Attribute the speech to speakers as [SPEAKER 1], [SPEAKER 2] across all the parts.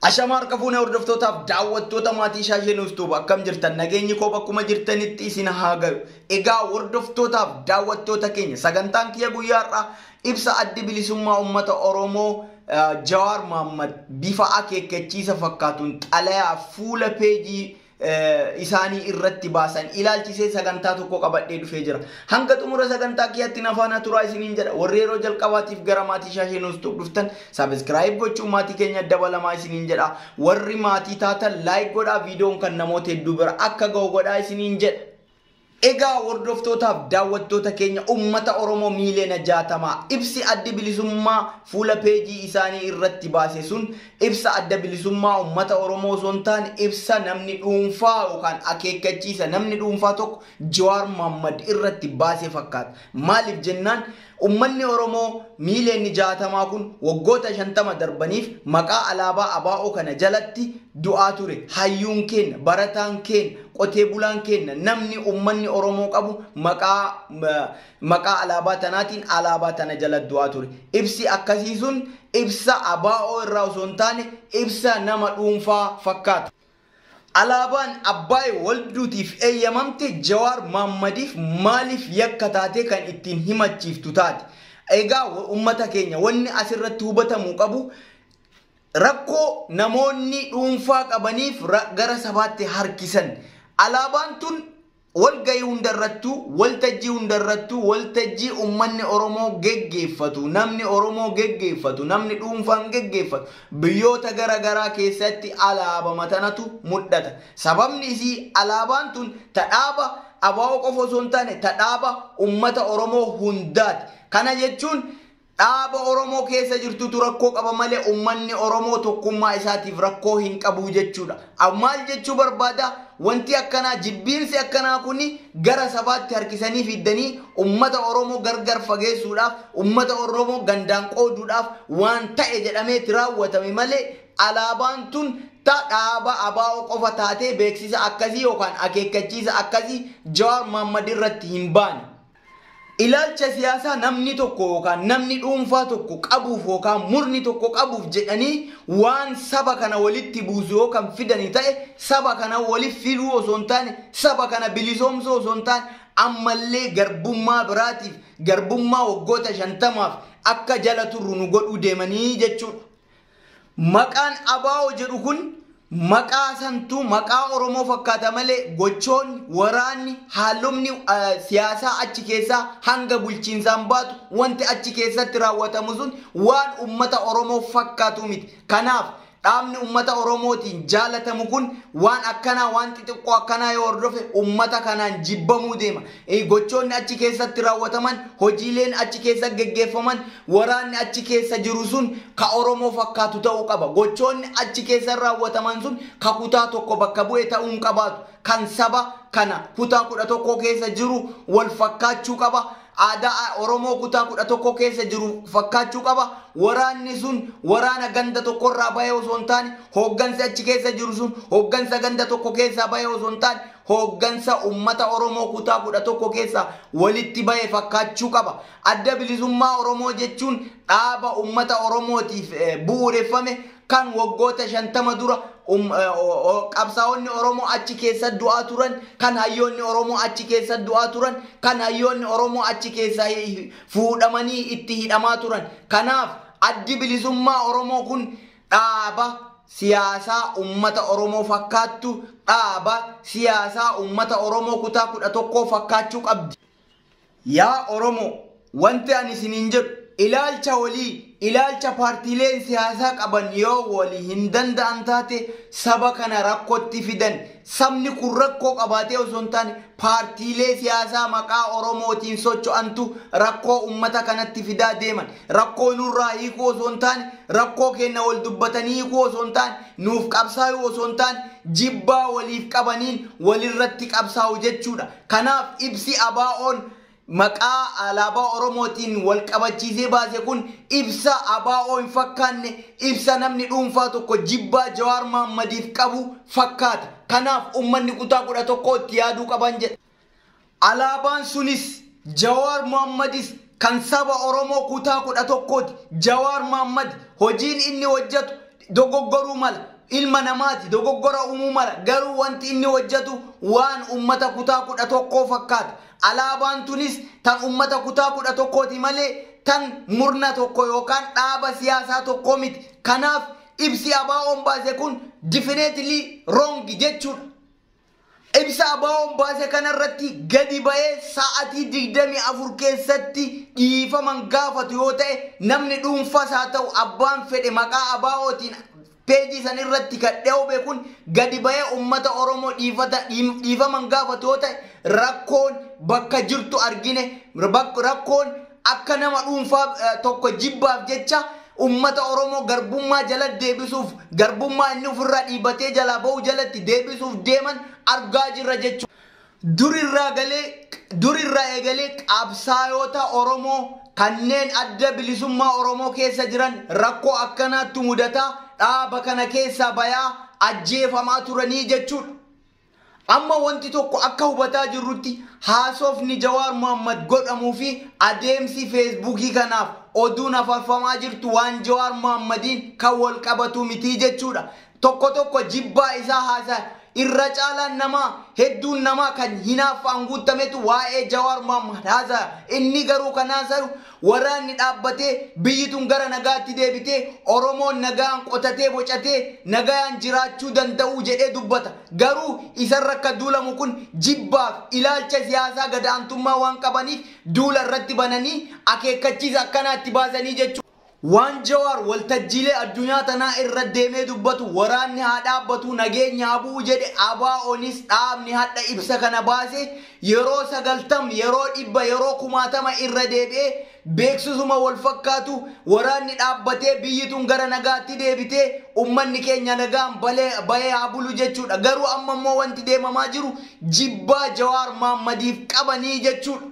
[SPEAKER 1] Ashamar kafuuna hordoftotaaf daawwattoota maatii shaashee nuustuuf akkam jirtan nageenyi koo bakkuma jirtanitti isin haa galu. Egaa hordoftotaaf daawwattoota keenya sagantaan kiyya guyyaarraa ibsa addi bilisummaa uummata Oromoo Jawaar Mohammad bifa akeekkachiisa fakkaatuun xalayaa fuula peejii isaanii irratti baasan ilaalchisee sagantaa tokko qabadhee dhufee jira. Hanga xumura sagantaa kiyyaatti nafaana turaa isiniin jedha. Warri yeroo jalqabaatiif gara maatii shaashee nuustuuf dhuftan subscribe gochuun maatii keenya dabalamaa isiniin jedha. Warri maatii taatan like godhaa viidiyoon kan namoota hedduu bira akka ga'u godhaa isiniin jedha. Egaa hordoftotaaf daawwattoota keenya uummata Oromoo miiliyoona 60 ibsi adda bilisummaa fuula peejii isaanii irratti baase sun ibsa adda bilisummaa uummata Oromoo son taane ibsa namni dhuunfaa yookaan akeekkachiisa namni dhuunfaa tokko Jawaar Mohammad irratti baase fakkaata. Maaliif jennaan ummanni Oromoo miiliyoonni 60 kun waggoota 50 darbaniif maqaa alaabaa ABO kana jalatti du'aa ture. Hayyuun keenya, barataan keenya, qotee bulaan keenya namni ummanni Oromoo qabu maqaa alaabaa tanaatiin alaabaa tana jala du'aa ture. Ibsi akkasii sun ibsa ABO irraa osoo hin taane ibsa nama dhuunfaa fakkaata. Alaabaan Abbaay Walduutiif eeyyamamte Jawaar Mohammadiif maaliif yakka taate kan ittiin himachiiftu taate. Egaa uummata keenya wanni asirratti hubatamuu qabu rakkoo namoonni dhuunfaa qabaniif gara sabaatti harkisan. Alaabaan tun walgayii hundarrattu, waltajjii hundarrattu, waltajjii ummanni Oromoo geggeeffatu, namni Oromoo geggeeffatu, namni dhuunfaan geggeeffatu biyyoota garagaraa keessatti alaabaa tanatu mul'ata. Sababni isii alaabaan tun tadhaaba ABO qofa osoo hin taane tadhaaba ummata Oromoo hundaati. Kana jechuun dhaaba Oromoo keessa jirtutu rakkoo qaba malee ummanni Oromoo tokkummaa isaatiif rakkoo hin qabu jechuudha. Maal jechuu barbaada? Wanti akkanaa jibbiinsi akkanaa kuni gara sabaatti harkisanii fiddanii ummata Oromoo gargar fageessuudhaaf ummata Oromoo gandaan qooduudhaaf waan ta'e jedhameeti raawwatame malee alaabaan tun dhaaba ABO qofa taatee beeksisa akkasii yookaan akeekkachiisa akkasii Jawaar Mohammad irratti hin baane. Ilaalcha siyaasaa namni tokko yookaan namni dhuunfaa tokko qabuuf yookaan murni tokko qabuuf jedhanii waan saba kana walitti buusu yookaan fidanii ta'e saba kana waliif fiduu osoo hin taane saba kana bilisoomsuu osoo hin taane ammallee garbummaa biraatiif garbummaa waggoota 50maaf akka jala turru nu godhuu deemanii jechuudha. Maqaan ABO jedhu kun maqaa santuu maqaa Oromoo fakkaata malee gochoonni waraanni haalumni siyaasaa achi keessaa hanga bulchiinsaan baatu wanti achi keessatti raawwatamu sun waan ummata Oromoo fakkaatu miti. Kanaaf dhaabni ummata Oromootiin jaalatamu kun waan akkanaa waan xixiqqoo akkanaa yoo hordofe ummata kanaan jibbamuu deema. Gochoonni achi keessatti raawwataman, hojiileen achi keessa geggeeffaman, waraanni achi keessa jiru sun ka Oromoo fakkaatu ta'uu qaba. Gochoonni achi keessa raawwataman sun ka kutaa tokko bakka bu'ee ta'uu hin qabaatu. Kan saba kana kutaa 11 keessa jiru wal fakkaachuu qaba. Aadaa Oromoo kutaa 11 keessa jiru fakkaachuu qaba. Waraanni sun waraana ganda tokkorraa bahee osoo hin taane hooggansa achi keessa jiru sun hooggansa ganda tokko keessaa bahee osoo hin taane hooggansa ummata Oromoo kutaa 11 keessaa walitti bahee fakkaachuu qaba. Adda bilisummaa Oromoo jechuun dhaaba ummata Oromootiif bu'uureffame kan waggoota 50 dura qabsaa'onni Oromoo achi keessa du'aa turan, kan hayyoonni Oromoo achi keessa du'aa turan, kan hayyoonni Oromoo achi keessa fuudhamanii itti hidhamaa turan. Kanaaf addi bilisummaa Oromoo kun dhaaba siyaasaa ummata Oromoo fakkaattu, dhaaba siyaasaa ummata Oromoo kutaa 11 fakkaachuu qabdi. Yaa Oromoo, wanti ani isiniin jedhu ilaalcha walii, ilaalcha paartiileen siyaasaa qaban yoo walii hin danda'an taate saba kana rakkootti fidan. Sabni kun rakkoo qabaatee osoo hin taane paartiilee siyaasaa maqaa Oromootiin socho'antu rakkoo ummata kanatti fidaa deeman. Rakkoo nurraa hiikuu osoo hin taane rakkoo keenya wal dubbatanii hiikuu osoo hin taane nuuf qabsaa'uu osoo hin taane jibbaa waliif qabaniin walirratti qabsaa'u jechuudha. Kanaaf ibsi ABO'n maqaa alaabaa Oromootiin wal qabachiisee baase kun ibsa ABO hin fakkaanne ibsa namni dhuunfaa tokko jibbaa Jawaar Mohammadiif qabu fakkaata. Kanaaf ummanni kutaa 11 itti yaaduu qaban jedha. Alaabaan sunis Jawaar Mohammadis kan saba Oromoo kutaa 11ti. Jawaar Mohammad hojiin inni hojjetu dogoggoruu mala ilma namaati dogoggora uumuu mala garuu wanti inni hojjetu waan ummata kutaa 11 fakkaata alaabaan tunis tan ummata kutaa 11ti malee tan murna tokko yookaan dhaaba siyaasaa tokko miti kanaaf ibsi ABO'n baase kun definitely wrong jechuudha. Ibsa ABO'n baase kanarratti gadi ba'ee sa'atii 24 keessatti dhiifaman gaafatu yoo ta'e namni dhuunfaas haa ta'u abbaan fedhe maqaa ABO'tiin peejii san irratti kadhee beekun gadi ba'ee ummata Oromoo dhiifaman gaafatu yoo ta'e rakkoon bakka jirtu argine rakkoon akka nama dhuunfaa tokko jibbaaf jecha ummata Oromoo garbummaa jala deebisuuf garbummaa inni ofirraa dhiibatee jala ba'u jalatti deebisuuf deeman argaa jirra jechuudha. Durirraa eegalee qabsaa'ota Oromoo kanneen adda bilisummaa Oromoo keessa jiran rakkoo akkanaatti mudataa dhaaba kana keessa bayaa ajjeefamaa turanii jechuudha. Amma wanti tokko akka hubataa jirrutti haasofni Jawaar Mohammad godhamuu fi adeemsi Facebookii kanaaf oduun afarfamaa jirtu waan Jawaar Mohammadiin kan wal qabatu miti jechuudha. Tokko jibbaa isaa haasaa irra caalaan namaa hedduun namaa kan hinaaffaan guutametu waa'ee Jawaar Mohammad haasaa inni garuu kanaasaru waraanni dhaabbatee biyyi tun gara nagaatti deebitee Oromoon nagaan qotatee bocatee nagaan jiraachuu danda'u jedhee dubbata garuu isarra akka duulamu kun jibbaaf ilaalcha siyaasaa gadaantummaa waan qabaniif duula irratti bananii akeekkachiisa akkanaatti baasanii jechuudha. Waan Jawaar waltajjiilee addunyaa tanaa irra deemee dubbatu waraanni haa dhaabbatu nageenya haa bu'u jedhe ABO'nis dhaabni hadha ibsa kana baase yeroo 90 yeroo 100 yeroo 1000 irra deebi'ee beeksisuma wal fakkaatu waraanni dhaabbatee biyyi tun gara nagaatti deebitee ummanni keenya nagaan balee haa bulu jechuudha garuu amma immoo wanti deemamaa jiru jibbaa Jawaar Mohammadiif qabanii jechuudha.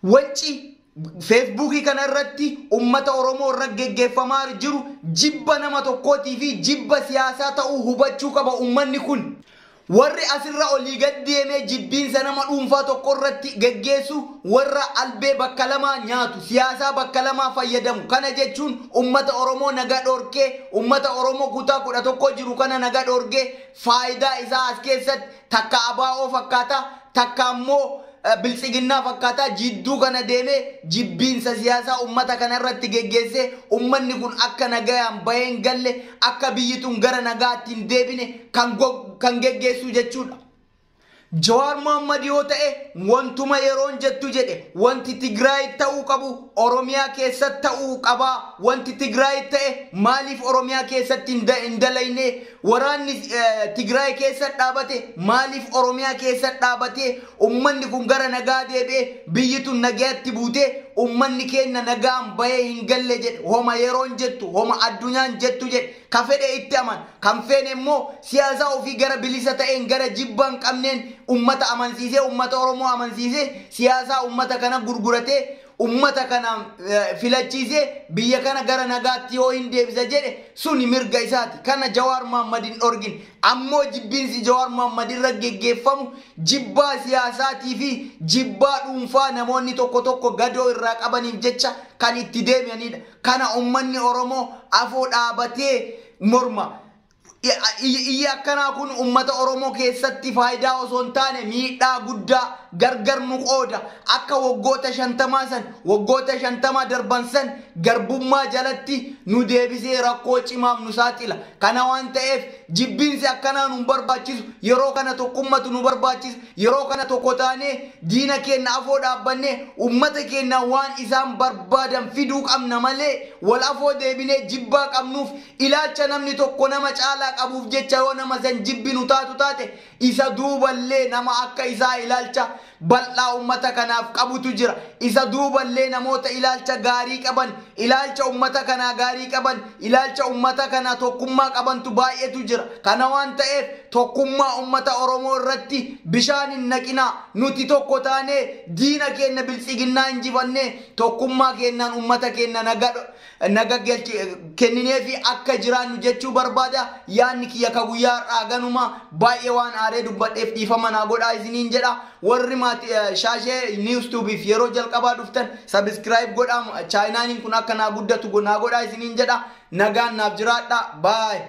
[SPEAKER 1] Wanci Facebookii kanarratti ummata Oromoo irra geggeeffamaa jiru jibba nama tokkootii fi jibba siyaasaa ta'uu hubachuu qaba ummanni kun. Warri asirra olii gad deemee jibbiinsa nama dhuunfaa tokko irratti geggeessu warra albee bakka lamaa nyaatu siyaasaa bakka lamaa fayyadamu kana jechuun ummata Oromoo nagaa dhorkee ummata Oromoo kutaa 11 jiru kana nagaa dhorkee faayidaa isaa as keessatti takka ABO fakkaata takka ammoo biltsiginnaa fakkaataa jidduu kana deemee jibbiinsa siyaasaa ummata kana irratti geggeessee ummanni kun akka nagayaan baheen galle akka biyyi tun gara nagaatti hin deebine kan geggeessu jechuudha. Jawaar Mohammad yoo ta'e wantuma yeroon jettu jedhe wanti Tigraay ta'uu qabu Oromiyaa keessatti ta'uu qaba wanti Tigraay ta'e maaliif Oromiyaa keessatti hin dalayne waraanni Tigraay keessatti dhaabate maaliif Oromiyaa keessatti dhaabate ummanni kun gara nagaa deebi'ee biyyi tun nagaatti buutee ummanni keenya nagaan bahee hin galle jedhe homa yeroon jettu homa addunyaan jettu jedhe ka fedhe itti aman kan feene immoo siyaasa ofii gara bilisa ta'een gara jibbaan qabneen ummata amansiisee ummata Oromoo amansiisee siyaasa ummata kana gurguratee ummata kana filachiisee biyya kana gara nagaatti yoo hin deebisa jedhe suni mirga isaati kana Jawaar Mohammadin dhorgin ammoo jibbiinsi Jawaar Mohammad irra geggeeffamu jibbaa siyaasaatii fi jibbaa dhuunfaa namoonni tokko gadoo irraa qabaniif jecha kan itti deebi'anidha kana ummanni Oromoo afoo dhaabatee morma. Iyya akkanaa kun ummata Oromoo keessatti faayidaa osoo hin taane miidhaa guddaa gargar nu qooda akka waggoota 50 darban san garbummaa jalatti nu deebisee rakkoo cimaaf nu saaxila kana waan ta'eef jibbiinsi akkanaa nu barbaachisu yeroo kana tokkummatu nu barbaachisu yeroo kana tokko taanee diina keenya afoo dhaabbanne ummata keenya waan isaan barbaadan fiduu qabna malee wal afoo deebinee jibbaa qabnuuf ilaalcha namni tokko nama caalaa qabuuf jecha yoo nama san jibbinu taate isa duuballee nama akka isaa ilaalcha bal'aa ummata kanaaf qabutu jira isa duuballee namoota ilaalcha gaarii qaban ilaalcha ummata kanaa gaarii qaban ilaalcha ummata kanaa tokkummaa qabantu baay'eetu jira kana waan ta'eef tokkummaa ummata Oromoo irratti bishaan hin naqinaa nuti tokko taanee diina keenya biltsiginnaa injifannee tokkummaa keenyaan ummata keenya naga kenninee fi akka jiraannu jechuu barbaada yaanni kiyya ka guyyaa har'aa ganuma baay'ee waan aaree dubbadheef dhiifama naa godhaa isiniin jedha warri maati shaashee news tube fi yeroo jalqabaa dhuftan subscribe godhaa chaayinaaniin kun akka naa guddatu gonaa godhaa isiniin jedha nagaan naaf jiraadha bye